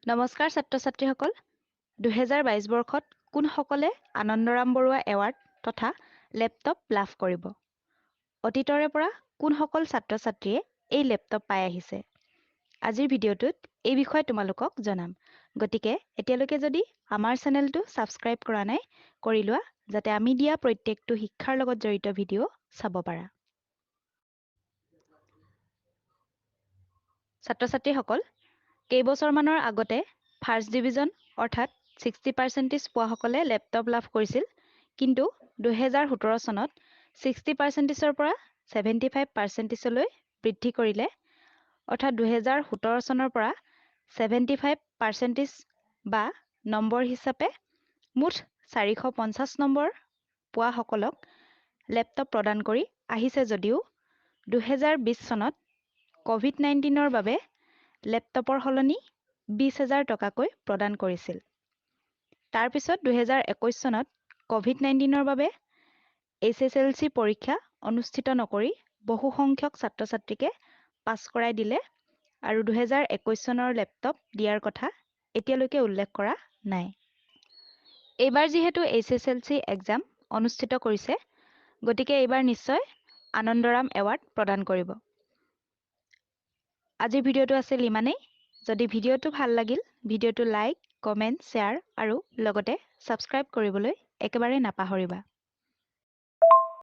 নমস্কাৰ ছাত্ৰ ছাত্ৰীসকল 2022 বৰ্ষত কোন সকলে আনন্দৰাম বৰুৱা এৱাৰ্ড তথা লেপটপ লাভ কৰিব অতীতৰে পৰা কোন সকল ছাত্ৰ ছাত্ৰীয়ে এই লেপটপ পাই আহিছে আজিৰ ভিডিঅ'টোত এই বিষয়ে তোমালোকক জনাম গতিকে এতিয়ালৈকে যদি আমাৰ চেনেলটো সাবস্ক্ৰাইব কৰা নাই কৰি লোৱা যাতে আমি দিয়া প্ৰত্যেকটো শিক্ষাৰ লগত জড়িত ভিডিঅ' চাব পাৰা ছাত্ৰ ছাত্ৰীসকল কেইবছৰমানৰ আগতে ফাৰ্ষ্ট ডিভিজন অৰ্থাৎ 60% পোৱা সকলে লেপটপ লাভ কৰিছিল কিন্তু 2017 চনত 60%ৰ পৰা 75%লৈ বৃদ্ধি কৰিলে অৰ্থাৎ 2017 চনৰ পৰা 75% বা নম্বৰ হিচাপে মুঠ 450 নম্বৰ পোৱা সকলক লেপটপ প্ৰদান কৰি আহিছে যদিও 2020 চনত কোভিড-19ৰ বাবে লেপটপৰ সলনি 20,000 টকাকৈ প্ৰদান কৰিছিল তাৰ পিছত 2021 চনত কোভিড-19ৰ বাবে Hslc পৰীক্ষা অনুষ্ঠিত নকৰি বহু সংখ্যক ছাত্ৰ ছাত্ৰীকে পাছ কৰাই দিলে আৰু 2021 চনৰ লেপটপ দিয়াৰ কথা এতিয়ালৈকে উল্লেখ কৰা নাই এইবাৰ যিহেতু Hslc এক্সাম অনুষ্ঠিত কৰিছে গতিকে এইবাৰ নিশ্চয় আনন্দৰাম এৱাৰ্ড প্ৰদান কৰিব আজিৰ ভিডিঅ'টো আছিল ইমানেই যদি ভিডিঅ'টো ভাল লাগিল ভিডিঅ'টো লাইক কমেন্ট শ্বেয়াৰ আৰু লগতে সাবস্ক্ৰাইব কৰিবলৈ একেবাৰে নাপাহৰিবা